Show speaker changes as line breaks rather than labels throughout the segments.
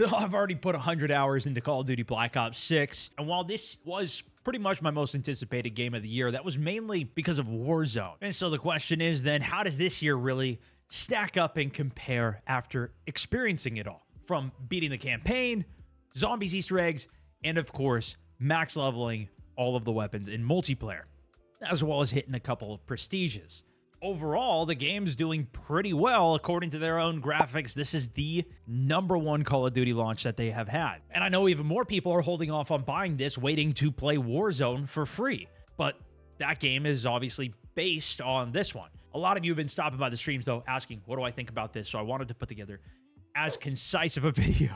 So I've already put 100 hours into Call of Duty Black Ops 6, and while this was pretty much my most anticipated game of the year, that was mainly because of Warzone. And so the question is then, how does this year really stack up and compare after experiencing it all? From beating the campaign, zombies, Easter eggs, and of course, max leveling all of the weapons in multiplayer, as well as hitting a couple of prestiges. Overall, the game's doing pretty well according to their own graphics. This is the #1 Call of Duty launch that they have had. And I know even more people are holding off on buying this, waiting to play Warzone for free. But that game is obviously based on this one. A lot of you have been stopping by the streams, though, asking, what do I think about this? So I wanted to put together as concise of a video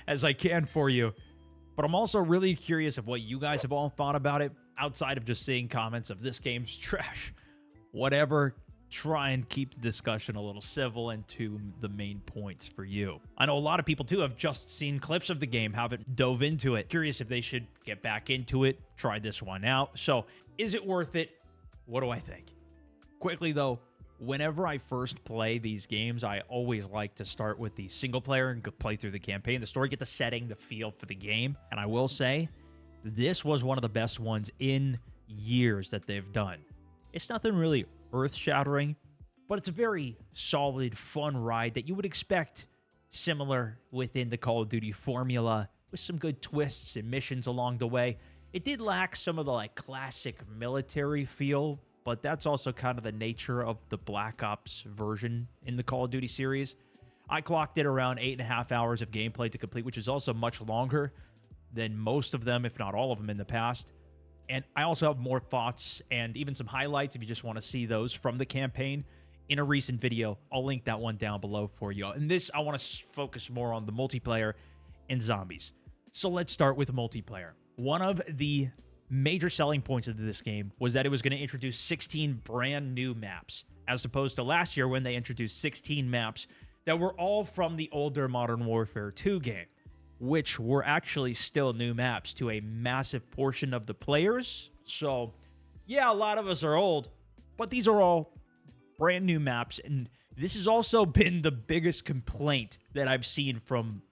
as I can for you. But I'm also really curious of what you guys have all thought about it, outside of just seeing comments of this game's trash. Whatever, try and keep the discussion a little civil and to the main points for you. I know a lot of people, too, have just seen clips of the game, haven't dove into it. Curious if they should get back into it, try this one out. So, is it worth it? What do I think? Quickly, though, whenever I first play these games, I always like to start with the single player and go play through the campaign, the story, get the setting, the feel for the game. And I will say, this was one of the best ones in years that they've done. It's nothing really earth-shattering, but it's a very solid, fun ride that you would expect similar within the Call of Duty formula, with some good twists and missions along the way. It did lack some of the classic military feel, but that's also kind of the nature of the Black Ops version in the Call of Duty series. I clocked it around 8.5 hours of gameplay to complete, which is also much longer than most of them, if not all of them, in the past. And I also have more thoughts and even some highlights if you just want to see those from the campaign in a recent video. I'll link that one down below for you. And this, I want to focus more on the multiplayer and zombies. So let's start with multiplayer. One of the major selling points of this game was that it was going to introduce 16 brand new maps, as opposed to last year when they introduced 16 maps that were all from the older Modern Warfare 2 game, which were actually still new maps to a massive portion of the players. So, yeah, a lot of us are old, but these are all brand new maps, and this has also been the biggest complaint that I've seen from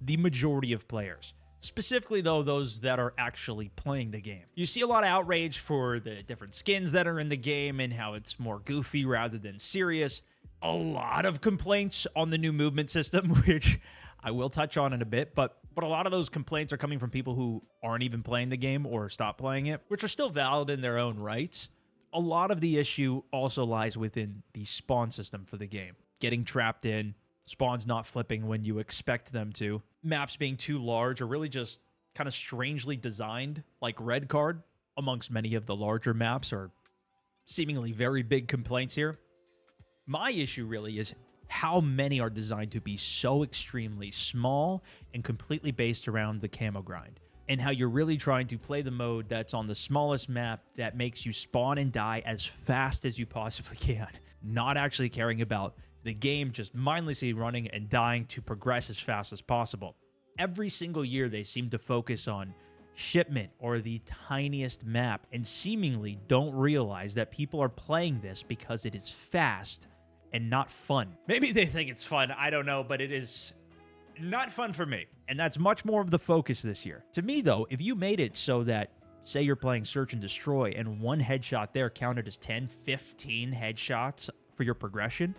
the majority of players. Specifically, though, those that are actually playing the game. You see a lot of outrage for the different skins that are in the game and how it's more goofy rather than serious. A lot of complaints on the new movement system, which I will touch on in a bit, but a lot of those complaints are coming from people who aren't even playing the game or stopped playing it, which are still valid in their own rights. A lot of the issue also lies within the spawn system for the game. Getting trapped in, spawns not flipping when you expect them to, maps being too large or really just kind of strangely designed, like Red Card, amongst many of the larger maps, are seemingly very big complaints here. My issue really is how many are designed to be so extremely small and completely based around the camo grind, and how you're really trying to play the mode that's on the smallest map that makes you spawn and die as fast as you possibly can, not actually caring about the game, just mindlessly running and dying to progress as fast as possible. Every single year they seem to focus on shipment or the tiniest map and seemingly don't realize that people are playing this because it is fast and not fun. Maybe they think it's fun, I don't know, but it is not fun for me. And that's much more of the focus this year. To me, though, if you made it so that, say you're playing Search and Destroy, and one headshot there counted as 10, 15 headshots for your progression,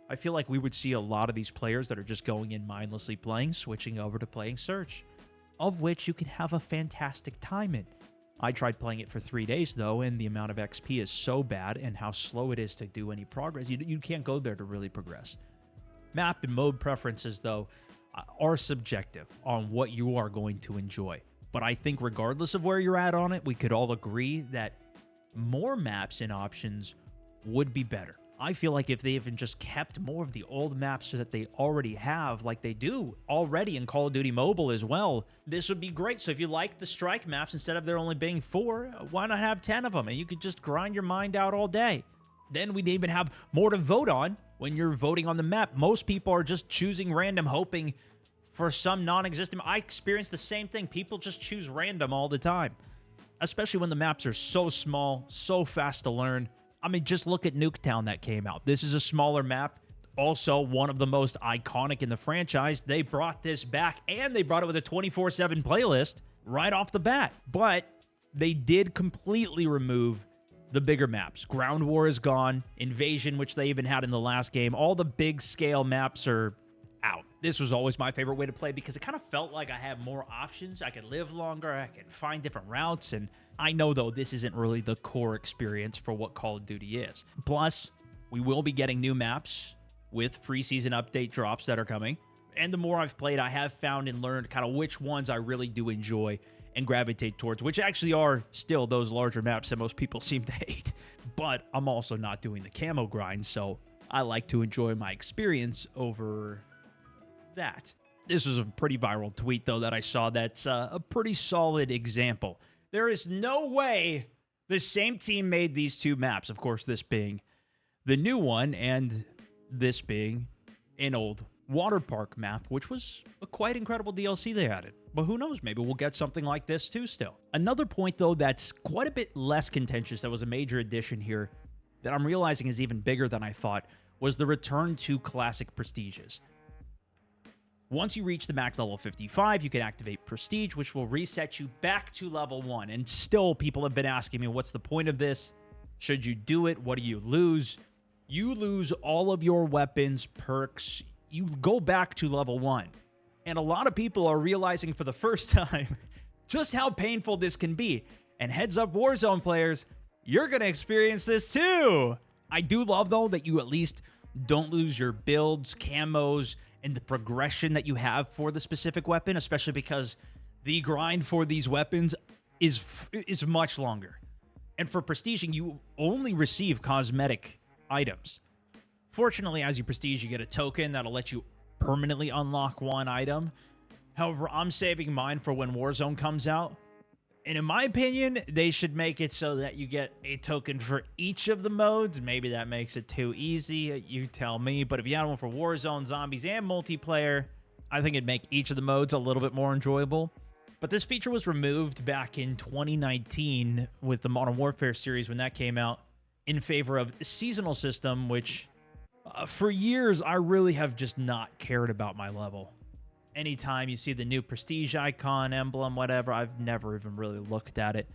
I feel like we would see a lot of these players that are just going in mindlessly playing, switching over to playing Search, of which you can have a fantastic time in. I tried playing it for 3 days, though, and the amount of XP is so bad and how slow it is to do any progress. You can't go there to really progress. Map and mode preferences, though, are subjective on what you are going to enjoy. But I think regardless of where you're at on it, we could all agree that more maps and options would be better. I feel like if they even just kept more of the old maps that they already have, like they do already in Call of Duty Mobile as well, this would be great. So if you like the strike maps, instead of there only being 4, why not have 10 of them? And you could just grind your mind out all day. Then we'd even have more to vote on when you're voting on the map. Most people are just choosing random, hoping for some non-existent. I experience the same thing. People just choose random all the time, especially when the maps are so small, so fast to learn. I mean, just look at Nuketown that came out. This is a smaller map, also one of the most iconic in the franchise. They brought this back, and they brought it with a 24/7 playlist right off the bat. But they did completely remove the bigger maps. Ground War is gone. Invasion, which they even had in the last game. All the big scale maps are out. This was always my favorite way to play because it kind of felt like I had more options. I could live longer. I could find different routes. And I know, though, this isn't really the core experience for what Call of Duty is. Plus, we will be getting new maps with free season update drops that are coming. And the more I've played, I have found and learned kind of which ones I really do enjoy and gravitate towards, which actually are still those larger maps that most people seem to hate. But I'm also not doing the camo grind, so I like to enjoy my experience over that. This was a pretty viral tweet, though, that I saw that's a pretty solid example. There is no way the same team made these two maps, of course, this being the new one and this being an old water park map, which was a quite incredible DLC they added. But who knows, maybe we'll get something like this too still. Another point, though, that's quite a bit less contentious, that was a major addition here, that I'm realizing is even bigger than I thought, was the return to classic prestiges. Once you reach the max level 55, you can activate Prestige, which will reset you back to level 1. And still, people have been asking me, what's the point of this? Should you do it? What do you lose? You lose all of your weapons, perks. You go back to level 1. And a lot of people are realizing for the first time just how painful this can be. And heads up, Warzone players, you're going to experience this too. I do love, though, that you at least don't lose your builds, camos, and the progression that you have for the specific weapon, especially because the grind for these weapons is much longer. And for prestiging, you only receive cosmetic items. Fortunately, as you prestige, you get a token that'll let you permanently unlock one item. However, I'm saving mine for when Warzone comes out. And in my opinion, they should make it so that you get a token for each of the modes. Maybe that makes it too easy. You tell me. But if you had one for Warzone, Zombies, and multiplayer, I think it'd make each of the modes a little bit more enjoyable. But this feature was removed back in 2019 with the Modern Warfare series when that came out in favor of a seasonal system, which for years I really have just not cared about my level. Anytime you see the new prestige icon, emblem, whatever, I've never even really looked at it.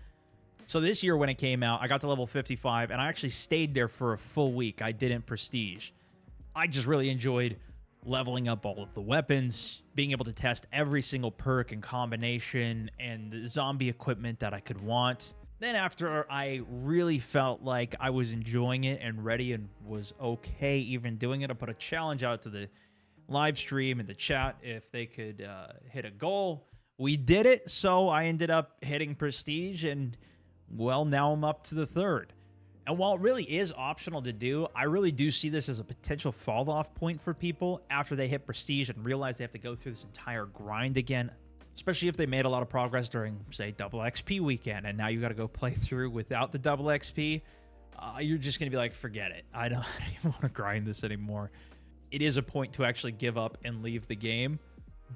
So this year when it came out, I got to level 55, and I actually stayed there for a full week. I didn't prestige. I just really enjoyed leveling up all of the weapons, being able to test every single perk and combination, and the zombie equipment that I could want. Then after I really felt like I was enjoying it and ready and was okay even doing it, I put a challenge out to the live stream and the chat if they could hit a goal. We did it, so I ended up hitting prestige, and well, now I'm up to the third. And while it really is optional to do, I really do see this as a potential fall-off point for people after they hit prestige and realize they have to go through this entire grind again, especially if they made a lot of progress during, say, double XP weekend, and now you got to go play through without the double XP. You're just going to be like, forget it. I don't even want to grind this anymore. It is a point to actually give up and leave the game,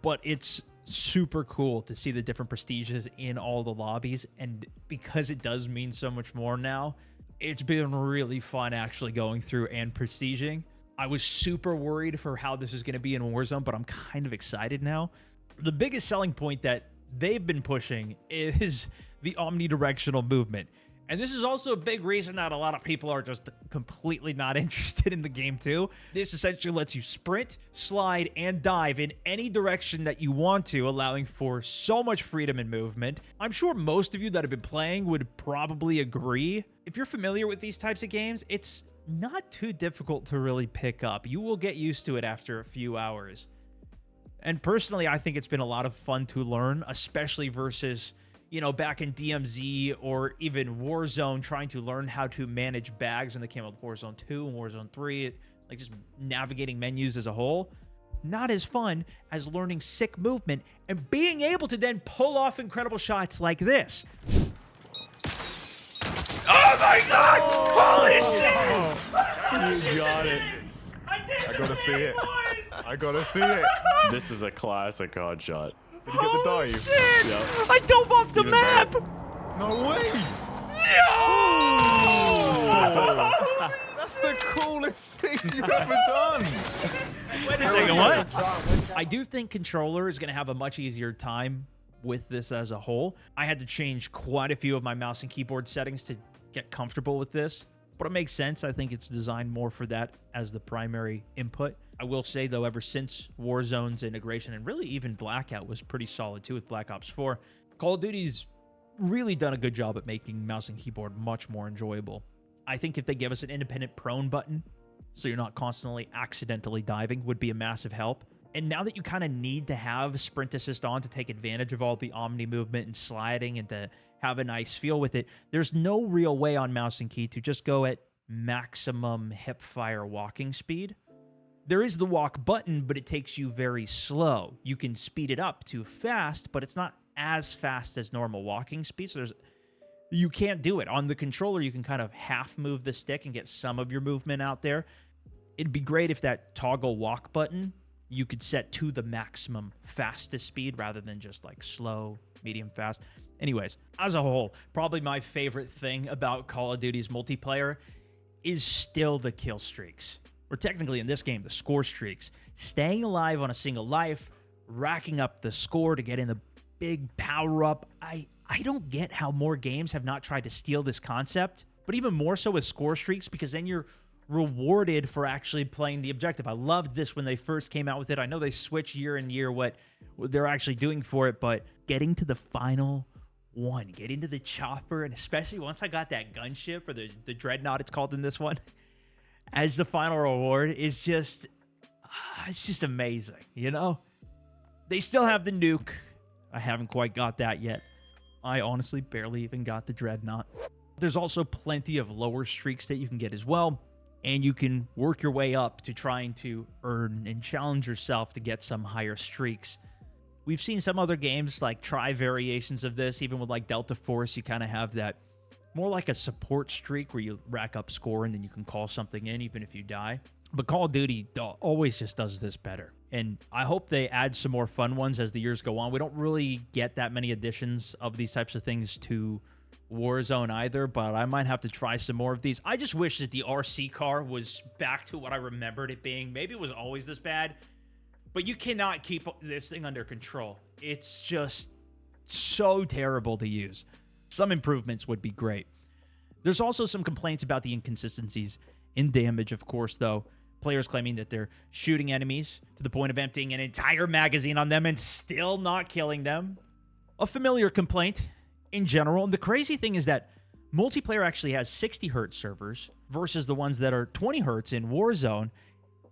but it's super cool to see the different prestiges in all the lobbies, and because it does mean so much more now, it's been really fun actually going through and prestiging. I was super worried for how this is going to be in Warzone, but I'm kind of excited now. The biggest selling point that they've been pushing is the omnidirectional movement. And this is also a big reason that a lot of people are just completely not interested in the game too. This essentially lets you sprint, slide, and dive in any direction that you want to, allowing for so much freedom in movement. I'm sure most of you that have been playing would probably agree. If you're familiar with these types of games, it's not too difficult to really pick up. You will get used to it after a few hours. And personally, I think it's been a lot of fun to learn, especially versus, you know, back in DMZ or even Warzone, trying to learn how to manage bags when they came out with Warzone 2 and Warzone 3, like just navigating menus as a whole. Not as fun as learning sick movement and being able to then pull off incredible shots like this. Oh my God! Holy shit!
You got it. I gotta see it. I gotta see it.
This is a classic COD shot.
Did you get the dive?
Shit!
Yep.
I dove off the
You didn't
map!
No way!
Yo!
Oh, that's the coolest thing you've ever done.
Wait a second, what? I do think controller is going to have a much easier time with this as a whole. I had to change quite a few of my mouse and keyboard settings to get comfortable with this, but it makes sense. I think it's designed more for that as the primary input. I will say, though, ever since Warzone's integration, and really even Blackout was pretty solid too with Black Ops 4, Call of Duty's really done a good job at making mouse and keyboard much more enjoyable. I think if they give us an independent prone button, so you're not constantly accidentally diving, would be a massive help. And now that you kind of need to have sprint assist on to take advantage of all the omni movement and sliding and to have a nice feel with it, there's no real way on mouse and key to just go at maximum hip fire walking speed. There is the walk button, but it takes you very slow. You can speed it up to fast, but it's not as fast as normal walking speed. So you can't do it. On the controller, you can kind of half move the stick and get some of your movement out there. It'd be great if that toggle walk button you could set to the maximum fastest speed rather than just like slow, medium, fast. Anyways, as a whole, probably my favorite thing about Call of Duty's multiplayer is still the kill streaks. Or technically in this game, the score streaks. Staying alive on a single life, racking up the score to get in the big power up. I don't get how more games have not tried to steal this concept, but even more so with score streaks, because then you're rewarded for actually playing the objective. I loved this when they first came out with it. I know they switch year and year what they're actually doing for it, but getting to the final one, getting to the chopper, and especially once I got that gunship, or the dreadnought it's called in this one, as the final reward is just, it's just amazing, you know? They still have the nuke. I haven't quite got that yet. I honestly barely even got the dreadnought. There's also plenty of lower streaks that you can get as well, and you can work your way up to trying to earn and challenge yourself to get some higher streaks. We've seen some other games like try variations of this, even with like Delta Force. You kind of have that more like a support streak where you rack up score and then you can call something in even if you die. But Call of Duty always just does this better. And I hope they add some more fun ones as the years go on. We don't really get that many additions of these types of things to Warzone either, but I might have to try some more of these. I just wish that the RC car was back to what I remembered it being. Maybe it was always this bad, but you cannot keep this thing under control. It's just so terrible to use. Some improvements would be great. There's also some complaints about the inconsistencies in damage, of course, though. Players claiming that they're shooting enemies to the point of emptying an entire magazine on them and still not killing them. A familiar complaint in general. And the crazy thing is that multiplayer actually has 60 hertz servers versus the ones that are 20 hertz in Warzone.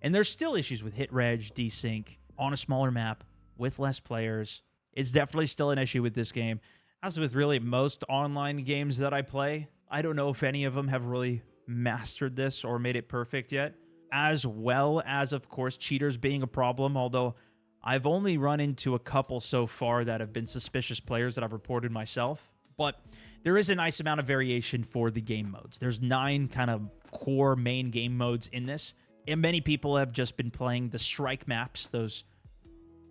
And there's still issues with hit reg, desync on a smaller map with less players. It's definitely still an issue with this game. As with really most online games that I play, I don't know if any of them have really mastered this or made it perfect yet. As well as, of course, cheaters being a problem, although I've only run into a couple so far that have been suspicious players that I've reported myself. But there is a nice amount of variation for the game modes. There's 9 kind of core main game modes in this. And many people have just been playing the strike maps, those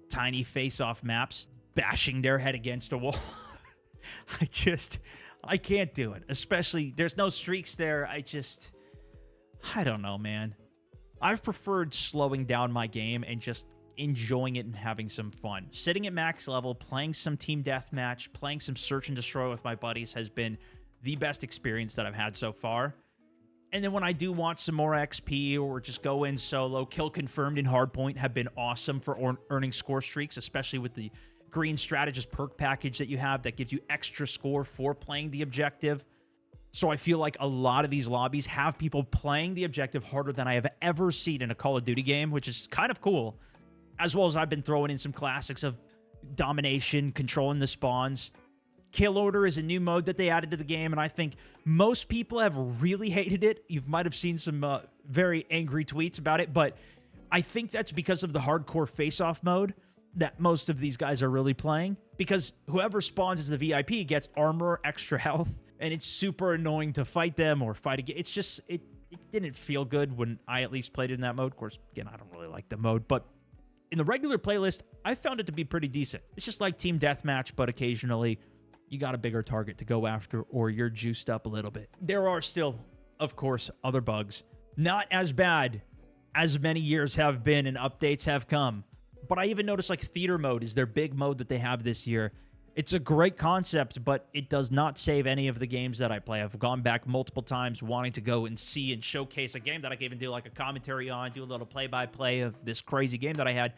tiny face-off maps, bashing their head against a wall. I can't do it. Especially, there's no streaks there. I don't know, man. I've preferred slowing down my game and just enjoying it and having some fun. Sitting at max level, playing some team deathmatch, playing some search and destroy with my buddies has been the best experience that I've had so far. And then when I do want some more XP or just go in solo, kill confirmed in hardpoint have been awesome for earning score streaks, especially with the green strategist perk package that you have that gives you extra score for playing the objective. So I feel like a lot of these lobbies have people playing the objective harder than I have ever seen in a Call of Duty game, which is kind of cool. As well as I've been throwing in some classics of domination, controlling the spawns. Kill order is a new mode that they added to the game, and I think most people have really hated it. You might have seen some very angry tweets about it, but I think that's because of the hardcore face-off mode that most of these guys are really playing, because whoever spawns as the VIP gets armor, extra health, and it's super annoying to fight them or fight again. It's just, it didn't feel good when I at least played it in that mode. Of course, again, I don't really like the mode, but in the regular playlist, I found it to be pretty decent. It's just like team deathmatch, but occasionally you got a bigger target to go after or you're juiced up a little bit. There are still of course, other bugs. Not as bad as many years have been and updates have come. But I even noticed like theater mode is their big mode that they have this year. It's a great concept, but it does not save any of the games that I play. I've gone back multiple times wanting to go and see and showcase a game that I can even do like a commentary on, do a little play-by-play of this crazy game that I had,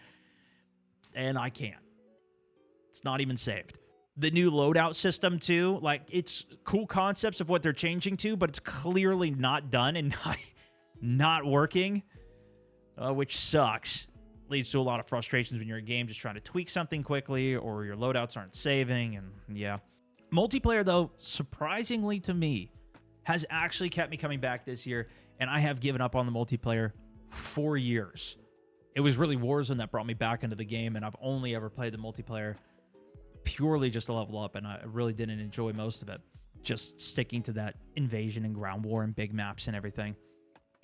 and I can't. It's not even saved. The new loadout system, too, like, it's cool concepts of what they're changing to, but it's clearly not done and not working, which sucks. Leads to a lot of frustrations when you're in a game just trying to tweak something quickly or your loadouts aren't saving, and yeah. Multiplayer, though, surprisingly to me, has actually kept me coming back this year, and I have given up on the multiplayer for years. It was really Warzone that brought me back into the game, and I've only ever played the multiplayer purely just to level up, and I really didn't enjoy most of it. Just sticking to that invasion and ground war and big maps and everything.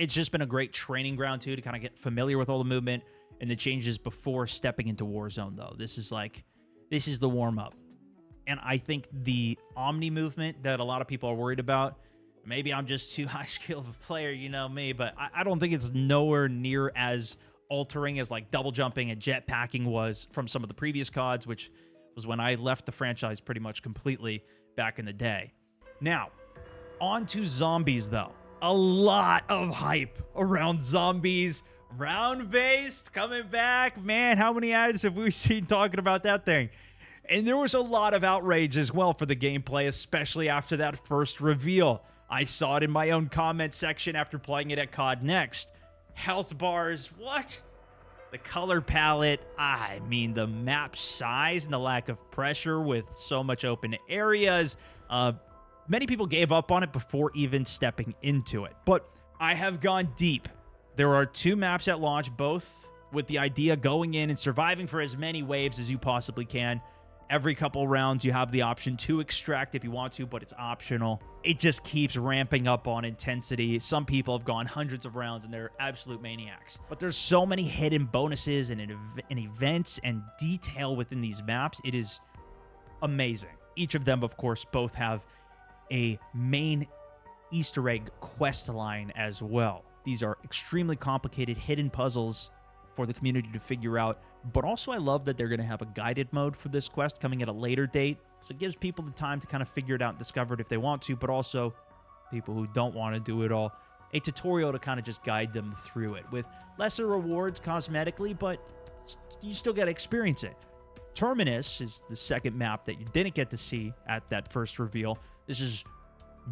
It's just been a great training ground, too, to kind of get familiar with all the movement and the changes before stepping into Warzone, though. This is the warm-up. And I think the Omni movement that a lot of people are worried about, maybe I'm just too high-skill of a player, you know me, but I don't think it's nowhere near as altering as, like, double jumping and jetpacking was from some of the previous CODs, which was when I left the franchise pretty much completely back in the day. Now, on to zombies, though. A lot of hype around zombies. Round-based, coming back. Man, how many ads have we seen talking about that thing? And there was a lot of outrage as well for the gameplay, especially after that first reveal. I saw it in my own comment section after playing it at COD Next. Health bars, what? The color palette, I mean the map size and the lack of pressure with so much open areas. Many people gave up on it before even stepping into it. But I have gone deep. There are 2 maps at launch, both with the idea going in and surviving for as many waves as you possibly can. Every couple rounds, you have the option to extract if you want to, but it's optional. It just keeps ramping up on intensity. Some people have gone hundreds of rounds, and they're absolute maniacs. But there's so many hidden bonuses and events and detail within these maps. It is amazing. Each of them, of course, both have a main Easter egg quest line as well. These are extremely complicated hidden puzzles for the community to figure out. But also I love that they're going to have a guided mode for this quest coming at a later date. So it gives people the time to kind of figure it out and discover it if they want to, but also people who don't want to do it all, a tutorial to kind of just guide them through it with lesser rewards cosmetically, but you still got to experience it. Terminus is the second map that you didn't get to see at that first reveal. This has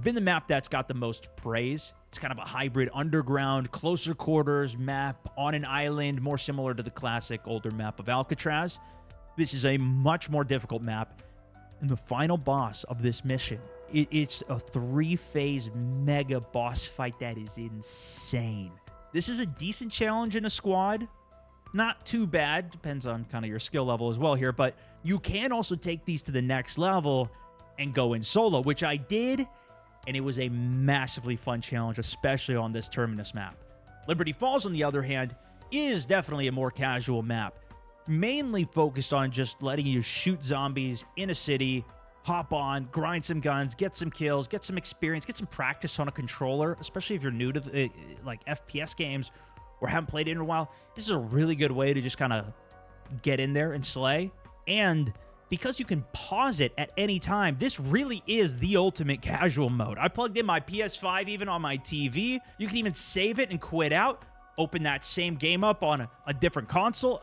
been the map that's got the most praise. It's kind of a hybrid underground, closer quarters map on an island, more similar to the classic older map of Alcatraz. This is a much more difficult map. And the final boss of this mission, it's a 3-phase mega boss fight that is insane. This is a decent challenge in a squad. Not too bad. Depends on kind of your skill level as well here. But you can also take these to the next level and go in solo, which I did. And it was a massively fun challenge, especially on this Terminus map. Liberty Falls, on the other hand, is definitely a more casual map. Mainly focused on just letting you shoot zombies in a city, hop on, grind some guns, get some kills, get some experience, get some practice on a controller, especially if you're new to the, like FPS games or haven't played it in a while. This is a really good way to just kind of get in there and slay. And because you can pause it at any time, this really is the ultimate casual mode. I plugged in my PS5 even on my TV. You can even save it and quit out, open that same game up on a different console,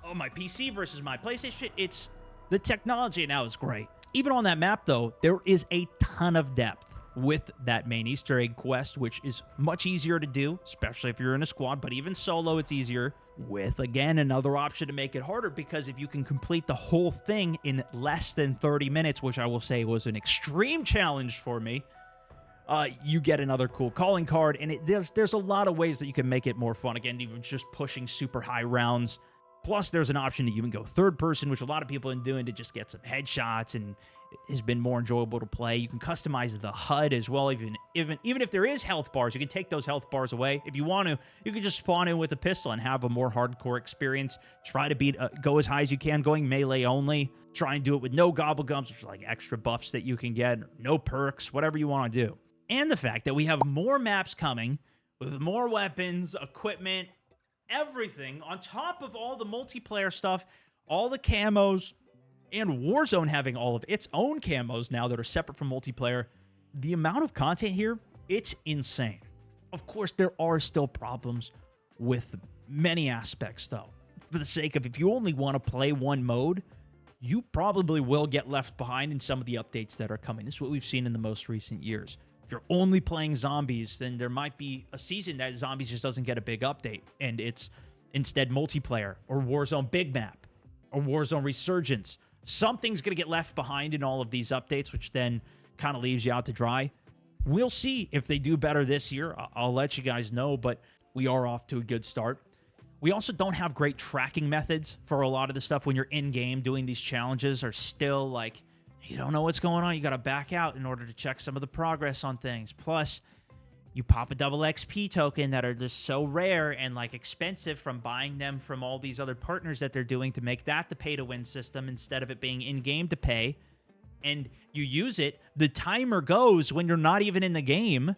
on my PC versus my PlayStation. It's the technology now is great. Even on that map, though, there is a ton of depth with that main Easter egg quest, which is much easier to do, especially if you're in a squad, but even solo, it's easier. With, again, another option to make it harder, because if you can complete the whole thing in less than 30 minutes, which I will say was an extreme challenge for me, you get another cool calling card, and there's a lot of ways that you can make it more fun. Again, even just pushing super high rounds. Plus, there's an option to even go third person, which a lot of people have been doing to just get some headshots, and has been more enjoyable to play. You can customize the HUD as well. Even if there is health bars, you can take those health bars away. If you want to, you can just spawn in with a pistol and have a more hardcore experience. Try to go as high as you can, going melee only. Try and do it with no gobble gums, which is like extra buffs that you can get. No perks, whatever you want to do. and the fact that we have more maps coming with more weapons, equipment, everything on top of all the multiplayer stuff, all the camos, and Warzone having all of its own camos now that are separate from multiplayer. The amount of content here, it's insane. Of course, there are still problems with many aspects, though. For the sake of, if you only want to play one mode, you probably will get left behind in some of the updates that are coming. This is what we've seen in the most recent years. If you're only playing zombies, then there might be a season that zombies just doesn't get a big update, and it's instead multiplayer or Warzone Big Map or Warzone Resurgence. Something's going to get left behind in all of these updates, which then kind of leaves you out to dry. We'll see if they do better this year. I'll let you guys know, but we are off to a good start. We also don't have great tracking methods for a lot of the stuff when you're in-game doing these challenges, are still like, you don't know what's going on. You got to back out in order to check some of the progress on things. Plus, you pop a double XP token that are just so rare and like expensive from buying them from all these other partners that they're doing to make that the pay-to-win system instead of it being in-game to pay. And you use it, the timer goes when you're not even in the game.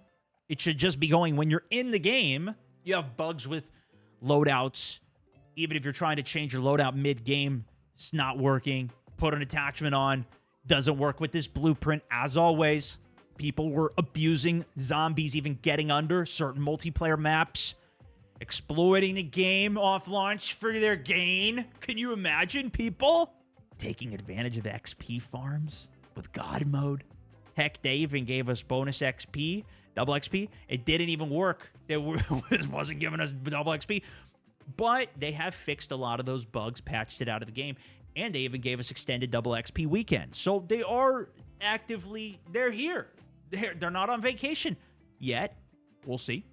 It should just be going when you're in the game. You have bugs with loadouts. Even if you're trying to change your loadout mid-game, it's not working. Put an attachment on, doesn't work with this blueprint. As always, people were abusing zombies, even getting under certain multiplayer maps, exploiting the game off launch for their gain. Can you imagine people taking advantage of XP farms with God mode? Heck, they even gave us bonus XP, double XP. It didn't even work. It wasn't giving us double XP. But they have fixed a lot of those bugs, patched it out of the game, and they even gave us extended double XP weekends. So they are actively, they're here. They're not on vacation yet. We'll see.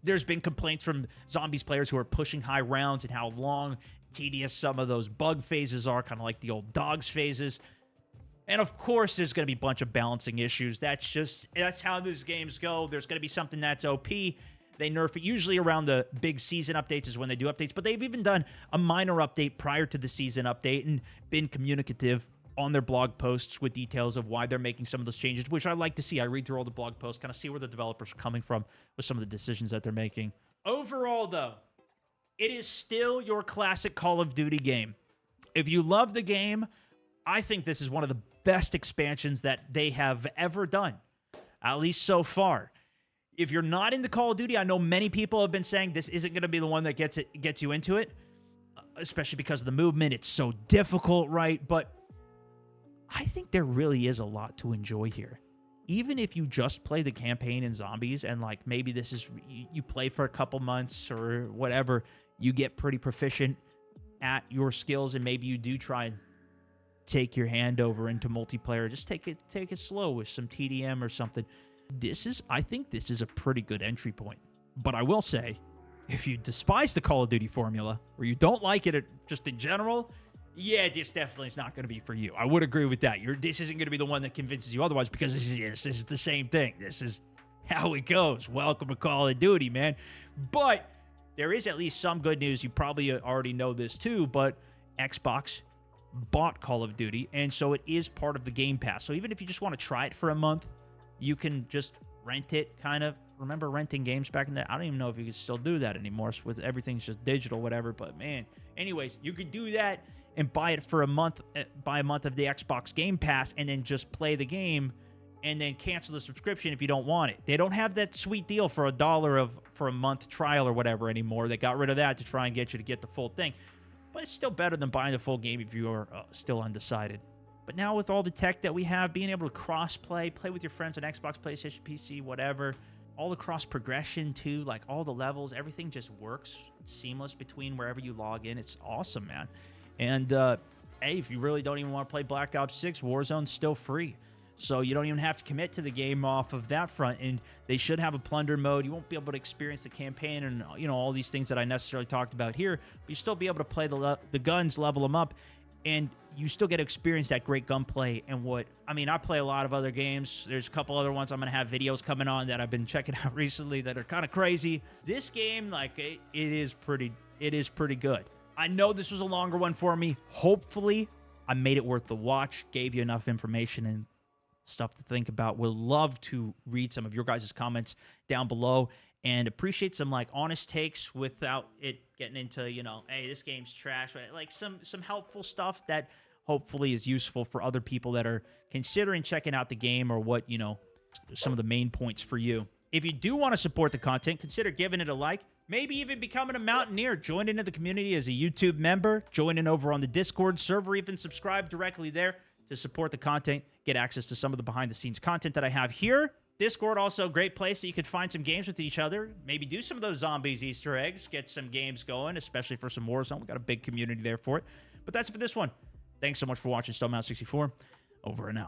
There's been complaints from Zombies players who are pushing high rounds and how long, tedious some of those bug phases are, kind of like the old dogs phases. And of course, there's going to be a bunch of balancing issues. That's how these games go. There's going to be something that's OP. They nerf it. Usually around the big season updates is when they do updates, but they've even done a minor update prior to the season update and been communicative on their blog posts with details of why they're making some of those changes, which I like to see. I read through all the blog posts, kind of see where the developers are coming from with some of the decisions that they're making. Overall, though, it is still your classic Call of Duty game. If you love the game, I think this is one of the best expansions that they have ever done, at least so far. If you're not into Call of Duty, I know many people have been saying this isn't going to be the one that gets you into it, especially because of the movement. It's so difficult, right? But I think there really is a lot to enjoy here. Even if you just play the campaign in Zombies and like maybe this is, you play for a couple months or whatever, you get pretty proficient at your skills and maybe you do try and take your hand over into multiplayer. Just take it slow with some TDM or something. I think this is a pretty good entry point. But I will say, if you despise the Call of Duty formula or you don't like it just in general, yeah, this definitely is not going to be for you. I would agree with that. This isn't going to be the one that convinces you otherwise because this is the same thing. This is how it goes. Welcome to Call of Duty, man. But there is at least some good news. You probably already know this too, but Xbox bought Call of Duty, and so it is part of the Game Pass. So even if you just want to try it for a month, you can just rent it, kind of. Remember renting games back in the... I don't even know if you can still do that anymore with everything's just digital, whatever. But man, anyways, you could do that and buy it for a month, buy a month of the Xbox Game Pass, and then just play the game, and then cancel the subscription if you don't want it. They don't have that sweet deal for $1 for a month trial or whatever anymore. They got rid of that to try and get you to get the full thing. But it's still better than buying the full game if you are still undecided. But now with all the tech that we have, being able to cross-play, play with your friends on Xbox, PlayStation, PC, whatever, all the cross-progression too, like all the levels, everything just works. It's seamless between wherever you log in. It's awesome, man. And, hey, if you really don't even want to play Black Ops 6, Warzone's still free. So you don't even have to commit to the game off of that front. And they should have a plunder mode. You won't be able to experience the campaign and, you know, all these things that I necessarily talked about here. But you still be able to play the guns, level them up, and you still get to experience that great gunplay. And I play a lot of other games. There's a couple other ones I'm going to have videos coming on that I've been checking out recently that are kind of crazy. This game, like, it is pretty good. I know this was a longer one for me. Hopefully, I made it worth the watch, gave you enough information, and stuff to think about. We'll love to read some of your guys' comments down below and appreciate some like honest takes without it getting into, you know, hey, this game's trash, right? Like some helpful stuff that hopefully is useful for other people that are considering checking out the game, or what, you know, some of the main points for you. If you do want to support the content, consider giving it a like, maybe even becoming a mountaineer, join into the community as a YouTube member, join in over on the Discord server, even subscribe directly there to support the content, get access to some of the behind-the-scenes content that I have here. Discord, also a great place that you could find some games with each other, maybe do some of those zombies Easter eggs, get some games going, especially for some Warzone. We've got a big community there for it. But that's it for this one. Thanks so much for watching, Stonemouse64. Over and out.